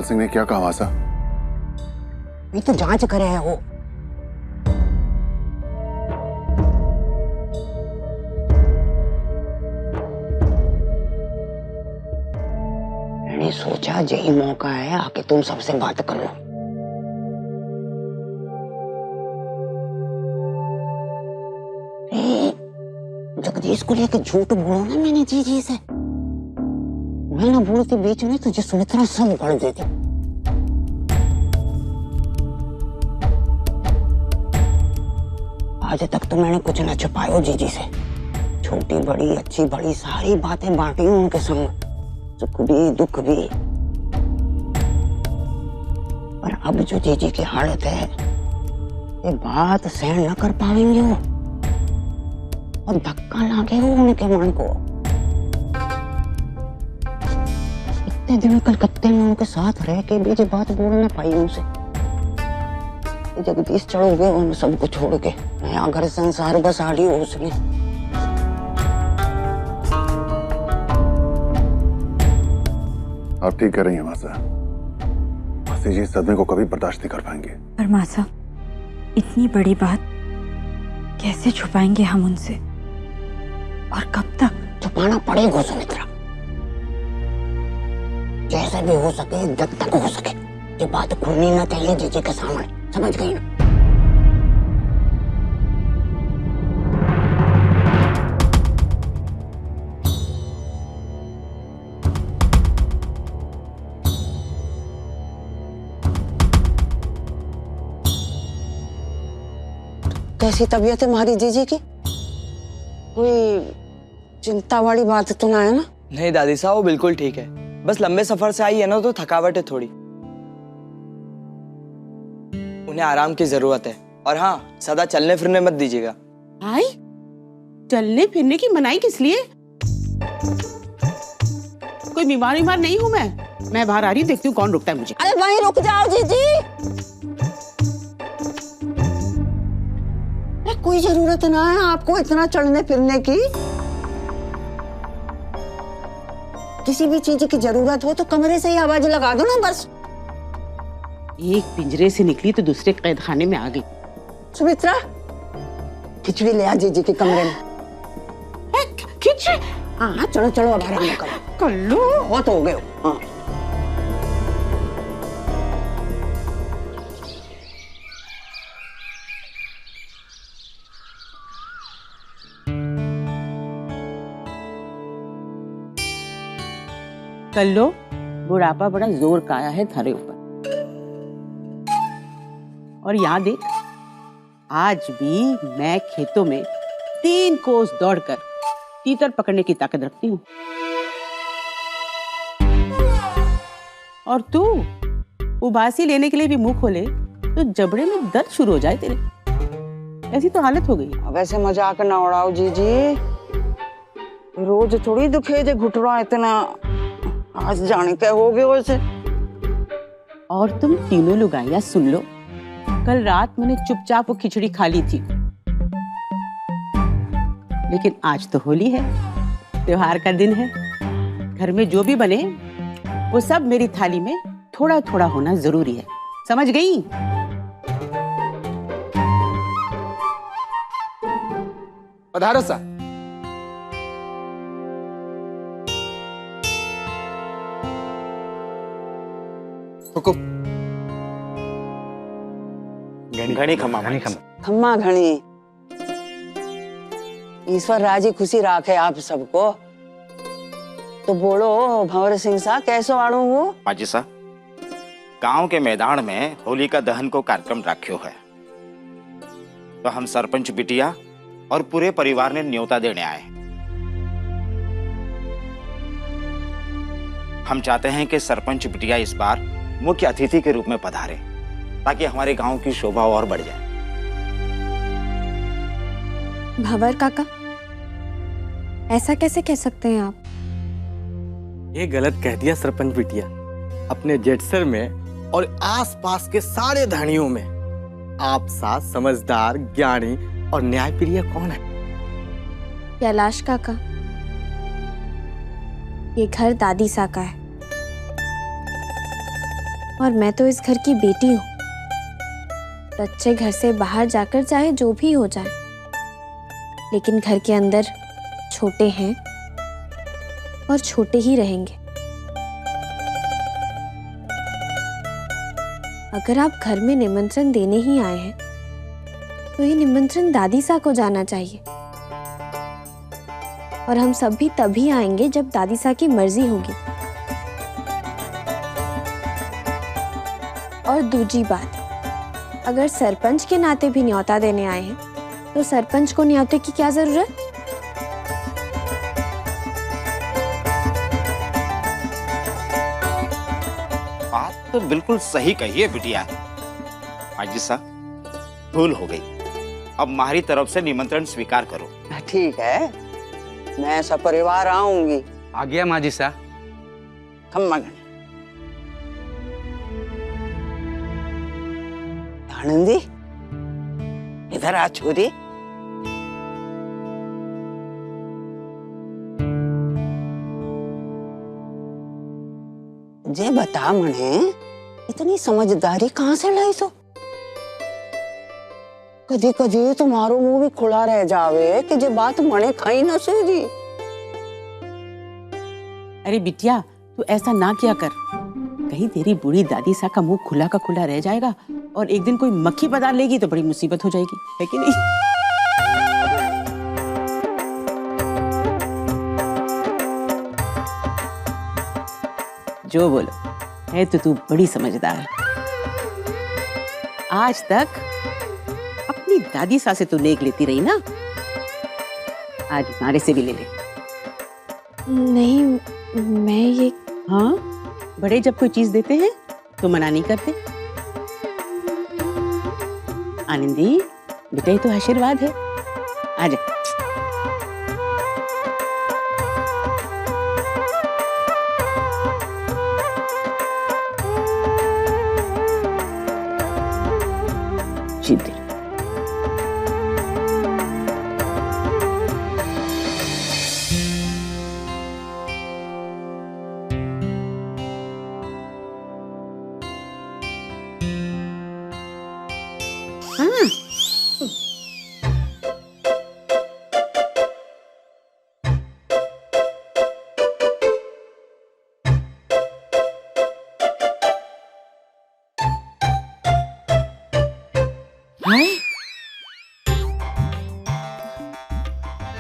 पाल सिंह ने क्या कहा मासा? ये तो जांच करे है वो। मैंने सोचा यही मौका है, आके तुम सबसे बात कर लो। जगदीश को लेकर झूठ बोलो ना मैंने जी से। मैं ना बोलती बीच में तुझे सुमित्रा सब उगड़ देती। आज तक तो मैंने कुछ ना छुपायो जीजी से। छोटी बड़ी अच्छी बड़ी सारी बातें बांटी हूं उनके संग, सुख भी दुख भी। पर अब जो जीजी की हालत है, ये बात सहन न कर पाएंगे वो, और धक्का लागे वो उनके मन को। इतने दिन कलकत्ते में उनके साथ रह के भी ये बात बोल न पाई उनसे। जगदीश चढ़ गए उन सबको छोड़ के, नया घर संसार बसा लिया उसने। आप ठीक कर रही हैं मासा। मासी जी सदमे को कभी बर्दाश्त नहीं कर पाएंगे। पर मासा, इतनी बड़ी बात कैसे छुपाएंगे हम उनसे, और कब तक? छुपाना पड़ेगा सुमित्रा, जैसे भी हो सके, जब तक हो सके। ये बात खुलनी ना चाहिए जीजी के सामने, समझ गई ना? कैसी तबीयत है हमारी जीजी की? कोई चिंता वाली बात तो ना है ना? नहीं दादी साहब, वो बिल्कुल ठीक है। बस लंबे सफर से आई है ना, तो थकावट है थोड़ी। उन्हें आराम की जरूरत है। और हाँ, सदा चलने फिरने मत दीजिएगा। भाई, चलने फिरने की मनाही किस लिए? कोई बीमार नहीं हूँ मैं बाहर आ रही हूँ, देखती हूँ कौन रुकता है मुझे। अरे वहीं रुक जाओ जीजी। कोई जरूरत ना है आपको इतना चलने फिरने की। किसी भी चीज की जरूरत हो तो कमरे से ही आवाज लगा दो ना बस। एक पिंजरे से निकली तो दूसरे कैद खाने में आ गई। सुमित्रा, खिचड़ी ले आ जीजी के कमरे में। खिचड़ी? हाँ चलो चलो, अब आराम करो। कर लो, बहुत हो गए। हाँ कर लो। बुढ़ापा बड़ा जोर का आया है थारे ऊपर। और यहाँ देख, आज भी मैं खेतों में 3 कोस दौड़कर तीतर पकड़ने की ताकत रखती हूँ। और तू उबासी लेने के लिए भी मुंह खोले तो जबड़े में दर्द शुरू हो जाए तेरे। ऐसी तो हालत हो गई। अब ऐसे मजाक ना उड़ाओ जीजी। रोज थोड़ी दुखे जे घुटना इतना, आज जाने क्या हो गया वैसे। और तुम तीनों लुगाइयां सुन लो, कल रात मैंने चुपचाप वो खिचड़ी खा ली थी। लेकिन आज तो होली है, त्योहार का दिन है। घर में जो भी बने वो सब मेरी थाली में थोड़ा थोड़ा होना जरूरी है, समझ गई? पधारो सा। घनी खम्मा खम्मा घनी। ईश्वर राजी खुशी राखे आप सबको। तो बोलो भंवर सिंह सा, कैसो आड़ू वो? माजी सा, गांव के मैदान में होलिका दहन को कार्यक्रम रखियो है, तो हम सरपंच बिटिया और पूरे परिवार ने न्योता देने आए। हम चाहते हैं कि सरपंच बिटिया इस बार मुख्य अतिथि के रूप में पधारे, ताकि हमारे गांव की शोभा और बढ़ जाए। भंवर काका, ऐसा कैसे कह सकते हैं आप? ये गलत कह दिया सरपंच बिटिया। अपने जेठसर में और आसपास के सारे धानियों में आप सा समझदार, ज्ञानी और न्यायप्रिय कौन है? कैलाश काका, ये घर दादी सा का है। और मैं तो इस घर की बेटी हूँ। बच्चे घर से बाहर जाकर चाहे जो भी हो जाए, लेकिन घर के अंदर छोटे हैं और छोटे ही रहेंगे। अगर आप घर में निमंत्रण देने ही आए हैं तो ये निमंत्रण दादी सा को जाना चाहिए, और हम सब भी तभी आएंगे जब दादी सा की मर्जी होगी। और दूसरी बात, अगर सरपंच के नाते भी न्योता देने आए हैं तो सरपंच को न्योते की क्या जरूरत? बात तो बिल्कुल सही कही है बिटिया। माजी साहब, भूल हो गई। अब हमारी तरफ से निमंत्रण स्वीकार करो। ठीक है, मैं सब परिवार आऊंगी। आ गया माजी सा। खम्मा गणी। आनंदी, इधर आ छोरी। जे बता मने, इतनी समझदारी कहाँ से लाई तो? कदी कदी तुम्हारो मुंह भी खुला रह जावे कि जे बात मने खाई न सूझी। अरे बिटिया, तू ऐसा ना किया कर। कहीं तेरी बूढ़ी दादी सा का मुंह खुला का खुला रह जाएगा और एक दिन कोई मक्खी पदार लेगी तो बड़ी मुसीबत हो जाएगी, है कि नहीं? जो बोलो, है तो तू बड़ी समझदार। आज तक अपनी दादी सा से तू नेक लेती रही ना, आज हमारे से भी ले ले। नहीं, मैं ये हाँ, बड़े जब कोई चीज देते हैं तो मना नहीं करते। आनंदी बेटा, ये तो आशीर्वाद है। आजा। जीते।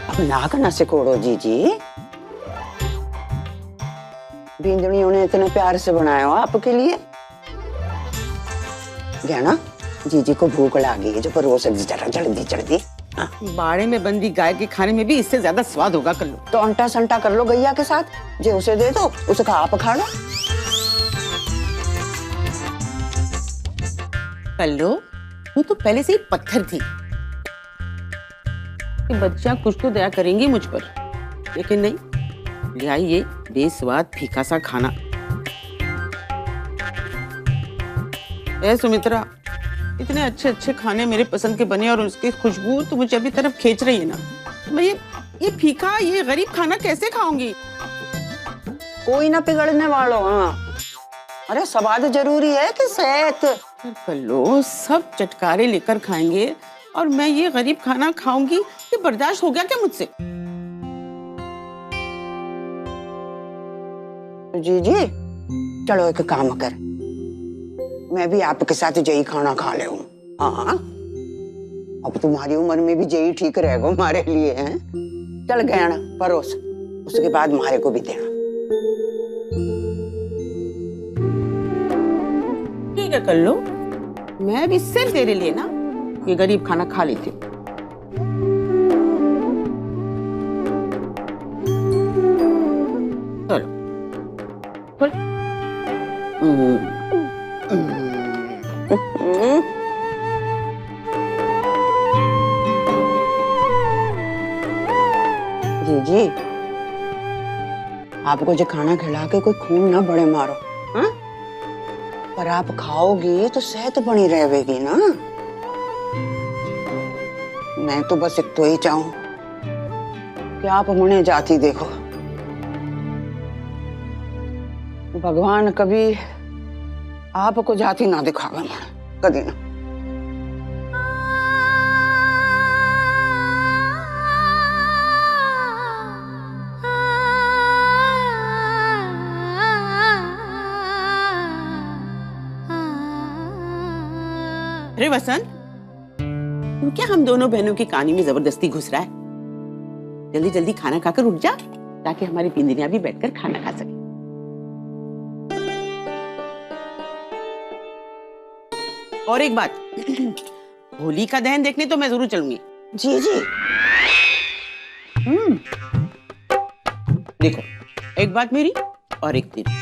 अब नाक न सिकोड़ो जीजी। बींदड़ियों ने इतने प्यार से बनाया हो आपके लिए। ज्ञाना, जीजी को भूख लगी है, जो पर वो सब्जी जल्दी। बाड़े में बंदी गाय के खाने में भी इससे ज्यादा स्वाद होगा। कर लो तो अंटा संटा कर लो गैया के साथ, जो उसे दे दो उसका आप खा लो। कर लो, वो तो पहले से ही पत्थर थी कि बच्चियां कुछ तो दया करेंगी मुझ पर, लेकिन नहीं, ले आई ये बेस्वाद फीका सा खाना। ए सुमित्रा, इतने अच्छे अच्छे खाने मेरे पसंद के बने और उसकी खुशबू तो मुझे अभी तरफ खींच रही है ना। मैं ये फीका, ये गरीब खाना कैसे खाऊंगी? कोई ना पिघड़ने वालों। हाँ, अरे स्वाद जरूरी है कि सेहत? लो, सब चटकारे लेकर खाएंगे और मैं ये गरीब खाना खाऊंगी? ये बर्दाश्त हो गया क्या मुझसे? जीजी, चलो एक काम कर, मैं भी आपके साथ यही खाना खा ले। हाँ, अब तुम्हारी उम्र में भी यही ठीक रहेगा हमारे लिए। हैं, चल गया ना, परोस, उसके बाद हमारे को भी देना। ठीक है, कर लो। मैं भी सिर्फ तेरे लिए ना ये गरीब खाना खा लेती हूँ। चलो, खोल। जी, आपको जो खाना खिला के कोई खून ना बड़े मारो। हाँ? पर आप खाओगी तो सेहत बनी रहेगी ना। मैं तो बस एक तो ही चाहूं कि आप मने जाती देखो। भगवान कभी आपको जाति ना दिखावे मैं कदी ना। अरे वसंत, तू क्या हम दोनों बहनों की कहानी में जबरदस्ती घुस रहा है? जल्दी जल्दी खाना खाकर उठ जा ताकि हमारी बिंदनियां भी बैठकर खाना खा सके। और एक बात, होली का दहन देखने तो मैं जरूर चलूंगी। जी जी। देखो, एक बात मेरी और एक तेरी।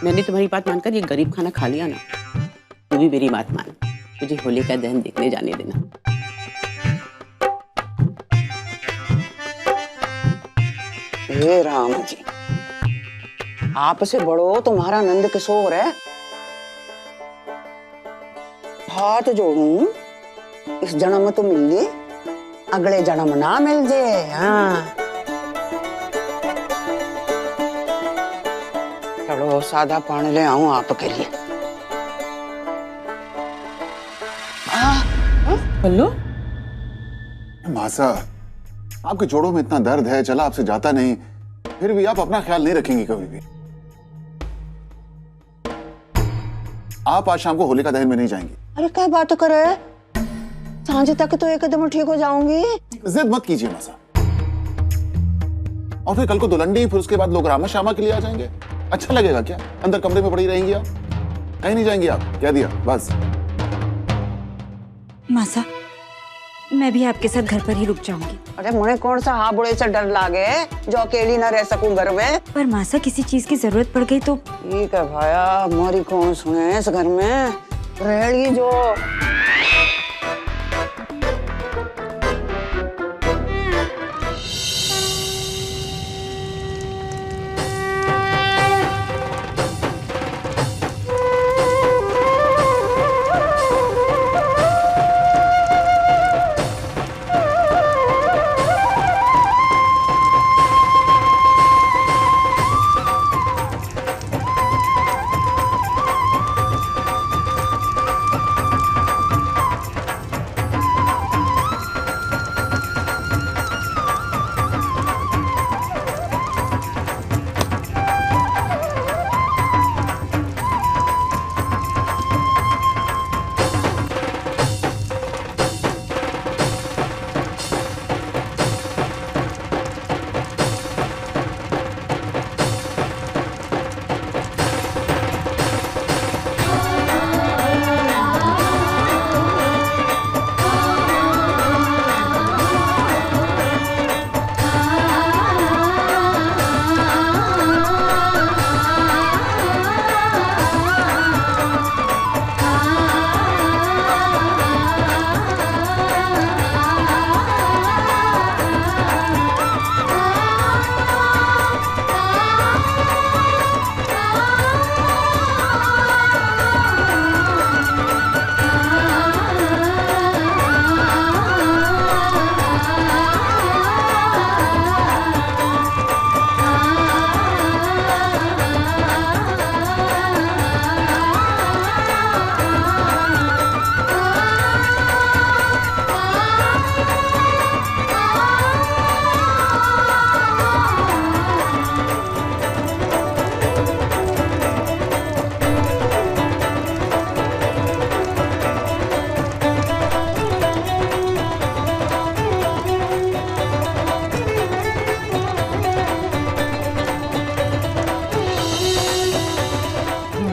मैंने तुम्हारी बात मानकर ये गरीब खाना खा लिया ना, तू भी मेरी बात मान, मुझे होली का दहन देखने जाने देना। हे राम जी, आपसे बड़ो तुम्हारा नंद किशोर है। हाथ जोड़ूं, इस जन्म तो मिल ली, अगले जन्म ना मिल जाए। हाँ चलो सादा पानी ले आऊं आपके लिए। पल्लू, मासा, आपके जोड़ों में इतना दर्द है, चला आपसे जाता नहीं, फिर भी आप अपना ख्याल नहीं रखेंगी कभी भी। आप आज शाम को होलिका दहन में नहीं जाएंगी। अरे क्या बात करे, सांझ तक तो एकदम ठीक हो जाऊंगी। जिद मत कीजिए मासा। और फिर कल को दुलंडी, फिर उसके बाद लोग रामा श्यामा के लिए आ जाएंगे। अच्छा लगेगा क्या? अंदर कमरे में पड़ी रहेंगी आप, कहीं नहीं जाएंगी आप। कह दिया बस। मासा, मैं भी आपके साथ घर पर ही रुक जाऊंगी। अरे मुझे कौन सा हाँ बुढ़े से डर लागे जो अकेली ना रह सकूं घर में। पर मासा, किसी चीज की जरूरत पड़ गई तो? ठीक है भाया, हमारी कौन सुने इस घर में, रह ली जो।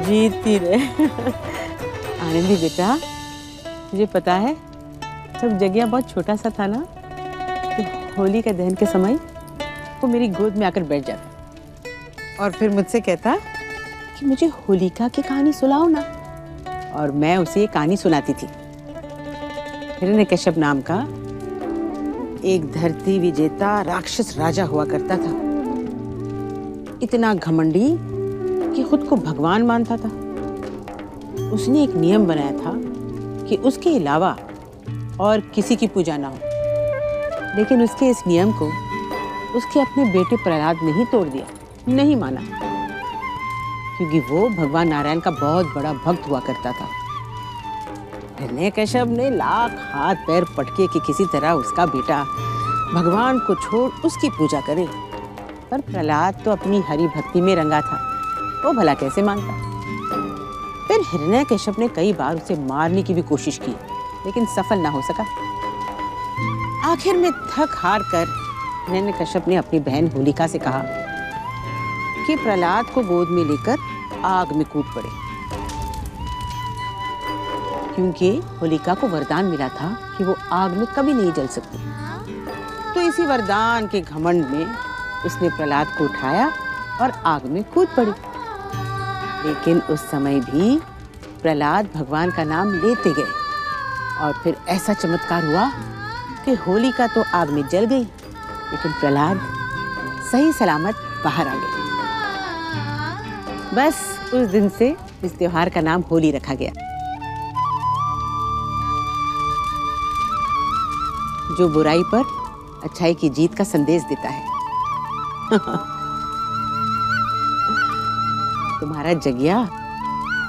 जीतती रहे। आनंदी बेटा, मुझे पता है जब जगिया बहुत छोटा सा था ना, तो होली का दहन के समय वो मेरी गोद में आकर बैठ जाता और फिर मुझसे कहता कि मुझे होलिका की कहानी सुनाओ ना, और मैं उसे ये कहानी सुनाती थी। हिरण्यकश्यप नाम का एक धरती विजेता राक्षस राजा हुआ करता था, इतना घमंडी कि खुद को भगवान मानता था। उसने एक नियम बनाया था कि उसके अलावा और किसी की पूजा ना हो, लेकिन उसके इस नियम को उसके अपने बेटे प्रहलाद ने ही तोड़ दिया, नहीं माना। क्योंकि वो भगवान नारायण का बहुत बड़ा भक्त हुआ करता था। हिरण्यकश्यप ने लाख हाथ पैर पटके कि किसी तरह उसका बेटा भगवान को छोड़ उसकी पूजा करे, पर प्रहलाद तो अपनी हरि भक्ति में रंगा था, वो भला कैसे मानता। फिर हिरण्यकश्यप ने कई बार उसे मारने की भी कोशिश की, लेकिन सफल ना हो सका। आखिर में थक हार कर हिरण्यकश्यप ने अपनी बहन होलिका से कहा कि प्रहलाद को गोद में लेकर आग में कूद पड़े, क्योंकि होलिका को वरदान मिला था कि वो आग में कभी नहीं जल सकती। तो इसी वरदान के घमंड में उसने प्रहलाद को उठाया और आग में कूद पड़ी। लेकिन उस समय भी प्रहलाद भगवान का नाम लेते गए और फिर ऐसा चमत्कार हुआ कि होलिका तो आग में जल गई, लेकिन प्रहलाद सही सलामत बाहर आ गए। बस उस दिन से इस त्योहार का नाम होली रखा गया। जो बुराई पर अच्छाई की जीत का संदेश देता है। तुम्हारा जगिया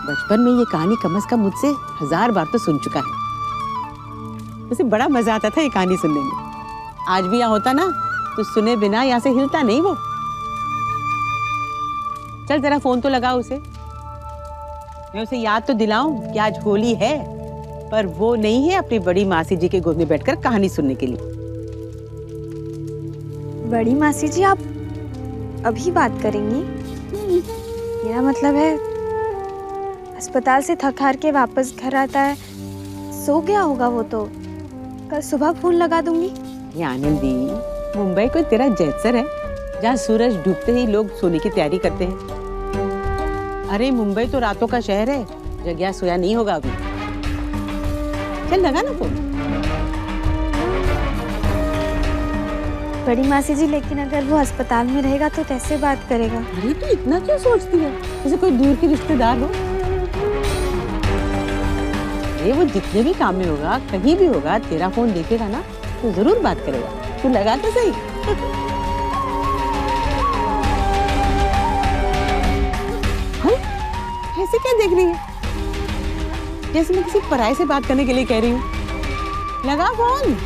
बचपन में ये कहानी कम से कम मुझसे 1000 बार तो सुन चुका है। उसे बड़ा मजा आता था ये कहानी सुनने में। आज भी यहाँ होता ना तो सुने बिना यहाँ से हिलता नहीं वो। चल जरा फोन तो लगा उसे, मैं उसे याद तो दिलाऊं कि आज होली है, पर वो नहीं है अपनी बड़ी मासी जी के गोद में बैठकर कहानी सुनने के लिए। बड़ी मासी जी आप अभी बात करेंगी? मेरा मतलब है अस्पताल से थक हार के वापस घर आता है, सो गया होगा वो तो, कल सुबह फोन लगा दूंगी। ये आनंदी, मुंबई कोई तेरा जैसर है जहाँ सूरज डूबते ही लोग सोने की तैयारी करते हैं? अरे मुंबई तो रातों का शहर है, जगिया सोया नहीं होगा अभी। चल लगा ना फोन। बड़ी मासी जी लेकिन अगर वो अस्पताल में रहेगा तो कैसे बात करेगा? अरे तू इतना क्यों सोचती है, जैसे कोई दूर के रिश्तेदार हो। अरे वो जितने भी काम में होगा, कहीं भी होगा, तेरा फोन देखेगा ना तो जरूर बात करेगा। तू लगा तो सही। ऐसे क्या देख रही है, जैसे मैं किसी पराये से बात करने के लिए कह रही हूँ। लगा फोन।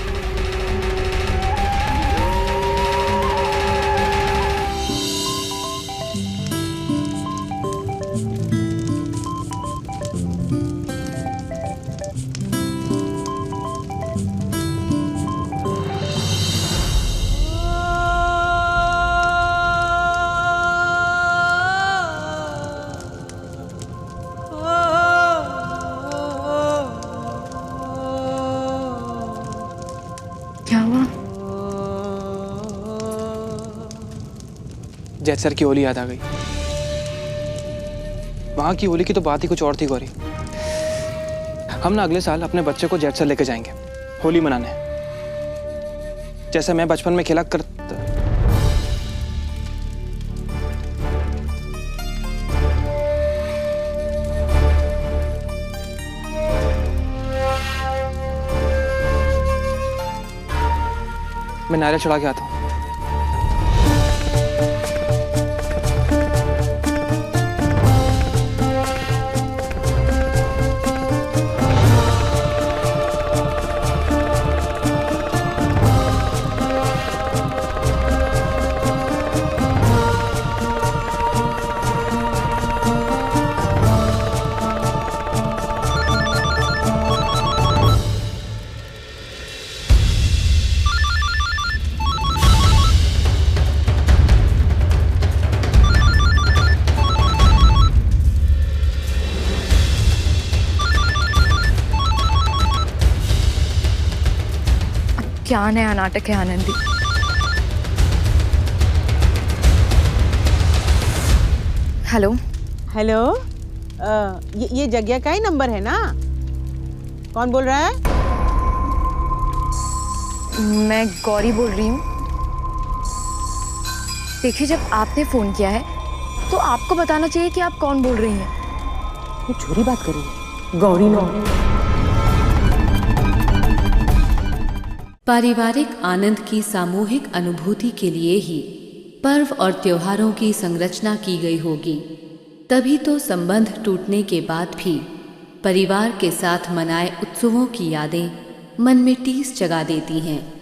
क्या हुआ? जैत सर की होली याद आ गई। वहां की होली की तो बात ही कुछ और थी गौरी। हम ना अगले साल अपने बच्चे को जैत सर लेके जाएंगे होली मनाने, जैसे मैं बचपन में खेला करता। मैं नारियल चढ़ा के आता हूँ। क्या नया नाटक है आनंदी? हेलो हेलो, ये जग्या का ही नंबर है ना? कौन बोल रहा है? मैं गौरी बोल रही हूँ। देखिए जब आपने फोन किया है तो आपको बताना चाहिए कि आप कौन बोल रही हैं। ये छोरी बात कर रही है, गौरी ना। पारिवारिक आनंद की सामूहिक अनुभूति के लिए ही पर्व और त्योहारों की संरचना की गई होगी। तभी तो संबंध टूटने के बाद भी परिवार के साथ मनाए उत्सवों की यादें मन में टीस जगा देती हैं।